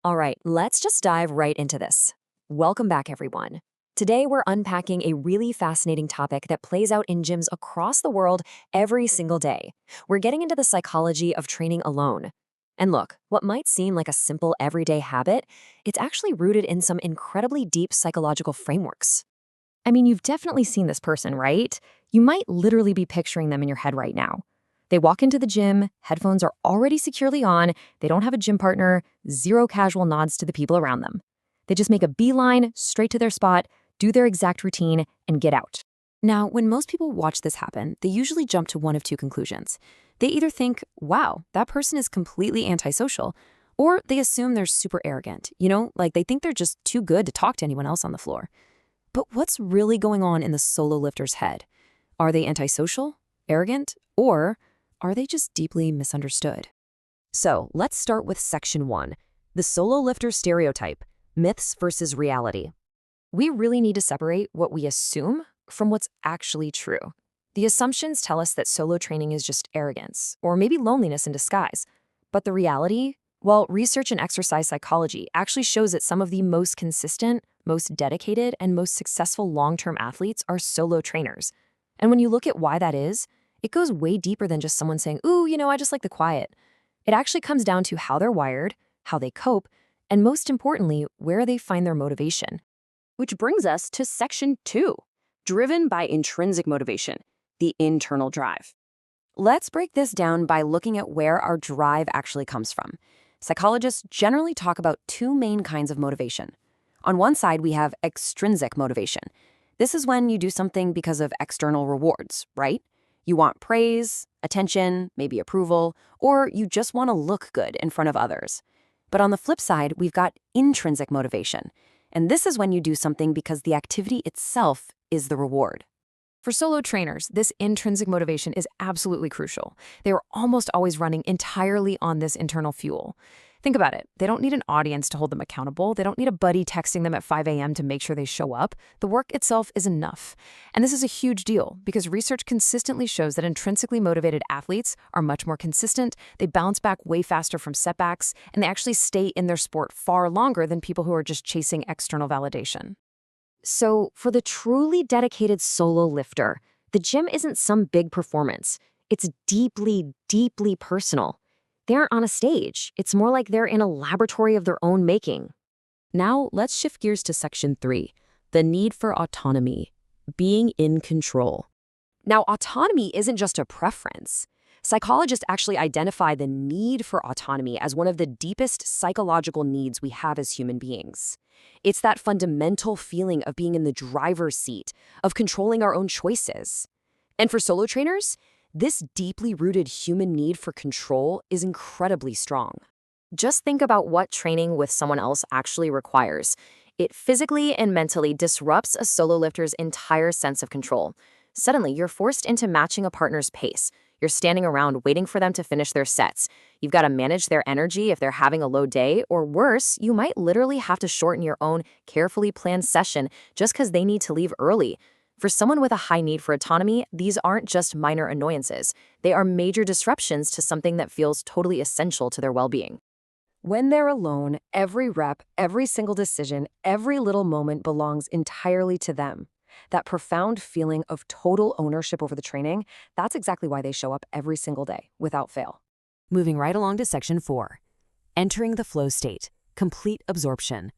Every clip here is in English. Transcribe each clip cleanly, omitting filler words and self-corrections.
All right, let's just dive right into this. Welcome back, everyone. Today, we're unpacking a really fascinating topic that plays out in gyms across the world every single day. We're getting into the psychology of training alone. And look, what might seem like a simple everyday habit, it's actually rooted in some incredibly deep psychological frameworks. I mean, you've definitely seen this person, right? You might literally be picturing them in your head right now. They walk into the gym, headphones are already securely on, they don't have a gym partner, zero casual nods to the people around them. They just make a beeline straight to their spot, do their exact routine, and get out. Now, when most people watch this happen, they usually jump to one of two conclusions. They either think, wow, that person is completely antisocial, or they assume they're super arrogant, like they think they're just too good to talk to anyone else on the floor. But what's really going on in the solo lifter's head? Are they antisocial, arrogant, or are they just deeply misunderstood? So let's start with section 1, the solo lifter stereotype, myths versus reality. We really need to separate what we assume from what's actually true. The assumptions tell us that solo training is just arrogance, or maybe loneliness in disguise. But the reality? Well, research in exercise psychology actually shows that some of the most consistent, most dedicated, and most successful long-term athletes are solo trainers. And when you look at why that is, it goes way deeper than just someone saying, ooh, I just like the quiet. It actually comes down to how they're wired, how they cope, and most importantly, where they find their motivation. Which brings us to section 2, driven by intrinsic motivation, the internal drive. Let's break this down by looking at where our drive actually comes from. Psychologists generally talk about two main kinds of motivation. On one side, we have extrinsic motivation. This is when you do something because of external rewards, right? You want praise, attention, maybe approval, or you just want to look good in front of others. But on the flip side, we've got intrinsic motivation. And this is when you do something because the activity itself is the reward. For solo trainers, this intrinsic motivation is absolutely crucial. They are almost always running entirely on this internal fuel. Think about it. They don't need an audience to hold them accountable. They don't need a buddy texting them at 5 a.m. to make sure they show up. The work itself is enough. And this is a huge deal because research consistently shows that intrinsically motivated athletes are much more consistent, they bounce back way faster from setbacks, and they actually stay in their sport far longer than people who are just chasing external validation. So, for the truly dedicated solo lifter, the gym isn't some big performance. It's deeply, deeply personal. They aren't on a stage. It's more like they're in a laboratory of their own making. Now, let's shift gears to section 3, the need for autonomy, being in control. Now, autonomy isn't just a preference. Psychologists actually identify the need for autonomy as one of the deepest psychological needs we have as human beings. It's that fundamental feeling of being in the driver's seat, of controlling our own choices. And for solo trainers, this deeply rooted human need for control is incredibly strong. Just think about what training with someone else actually requires. It physically and mentally disrupts a solo lifter's entire sense of control. Suddenly, you're forced into matching a partner's pace. You're standing around waiting for them to finish their sets. You've got to manage their energy if they're having a low day, or worse, you might literally have to shorten your own carefully planned session just because they need to leave early. For someone with a high need for autonomy, these aren't just minor annoyances. They are major disruptions to something that feels totally essential to their well-being. When they're alone, every rep, every single decision, every little moment belongs entirely to them. That profound feeling of total ownership over the training, that's exactly why they show up every single day, without fail. Moving right along to section 4, entering the flow state, complete absorption.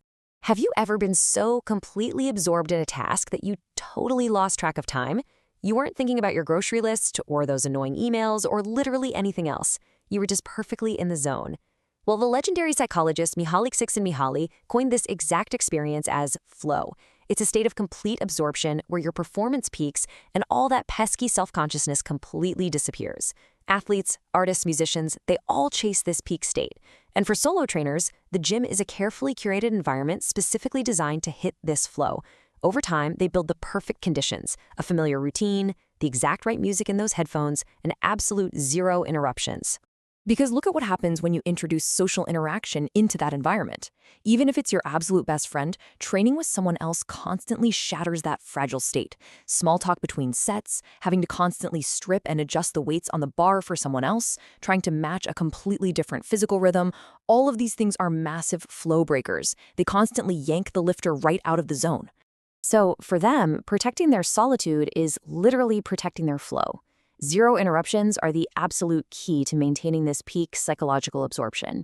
Have you ever been so completely absorbed in a task that you totally lost track of time? You weren't thinking about your grocery list or those annoying emails or literally anything else. You were just perfectly in the zone. Well, the legendary psychologists Mihaly Csikszentmihalyi coined this exact experience as flow. It's a state of complete absorption where your performance peaks and all that pesky self-consciousness completely disappears. Athletes, artists, musicians, they all chase this peak state. And for solo trainers, the gym is a carefully curated environment specifically designed to hit this flow. Over time, they build the perfect conditions, a familiar routine, the exact right music in those headphones, and absolute zero interruptions. Because look at what happens when you introduce social interaction into that environment. Even if it's your absolute best friend, training with someone else constantly shatters that fragile state. Small talk between sets, having to constantly strip and adjust the weights on the bar for someone else, trying to match a completely different physical rhythm, all of these things are massive flow breakers. They constantly yank the lifter right out of the zone. So, for them, protecting their solitude is literally protecting their flow. Zero interruptions are the absolute key to maintaining this peak psychological absorption.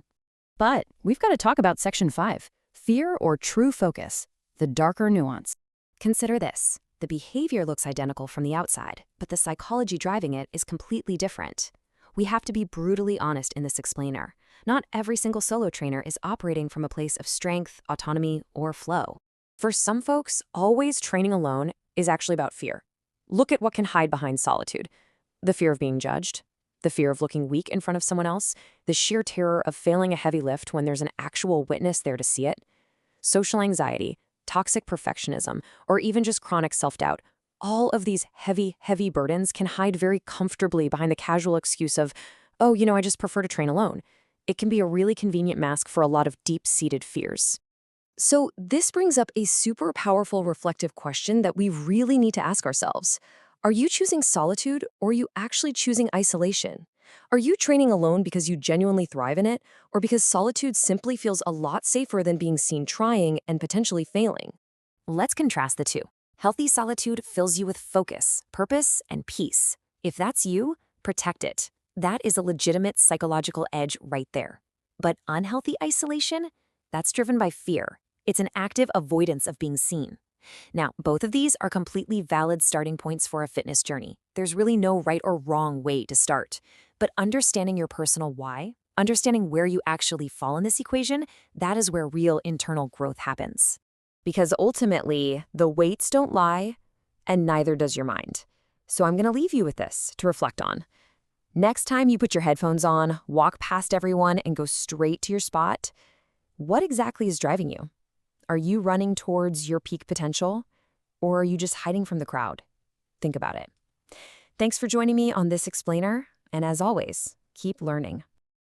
But we've got to talk about Section 5, fear or true focus, the darker nuance. Consider this. The behavior looks identical from the outside, but the psychology driving it is completely different. We have to be brutally honest in this explainer. Not every single solo trainer is operating from a place of strength, autonomy, or flow. For some folks, always training alone is actually about fear. Look at what can hide behind solitude. The fear of being judged, the fear of looking weak in front of someone else, the sheer terror of failing a heavy lift when there's an actual witness there to see it, social anxiety, toxic perfectionism, or even just chronic self-doubt. All of these heavy, heavy burdens can hide very comfortably behind the casual excuse of, oh, I just prefer to train alone. It can be a really convenient mask for a lot of deep-seated fears. So this brings up a super powerful reflective question that we really need to ask ourselves. Are you choosing solitude, or are you actually choosing isolation? Are you training alone because you genuinely thrive in it, or because solitude simply feels a lot safer than being seen trying and potentially failing? Let's contrast the two. Healthy solitude fills you with focus, purpose, and peace. If that's you, protect it. That is a legitimate psychological edge right there. But unhealthy isolation? That's driven by fear. It's an active avoidance of being seen. Now, both of these are completely valid starting points for a fitness journey. There's really no right or wrong way to start. But understanding your personal why, understanding where you actually fall in this equation, that is where real internal growth happens. Because ultimately, the weights don't lie, and neither does your mind. So I'm going to leave you with this to reflect on. Next time you put your headphones on, walk past everyone, and go straight to your spot, what exactly is driving you? Are you running towards your peak potential, or are you just hiding from the crowd? Think about it. Thanks for joining me on this explainer, and as always, keep learning.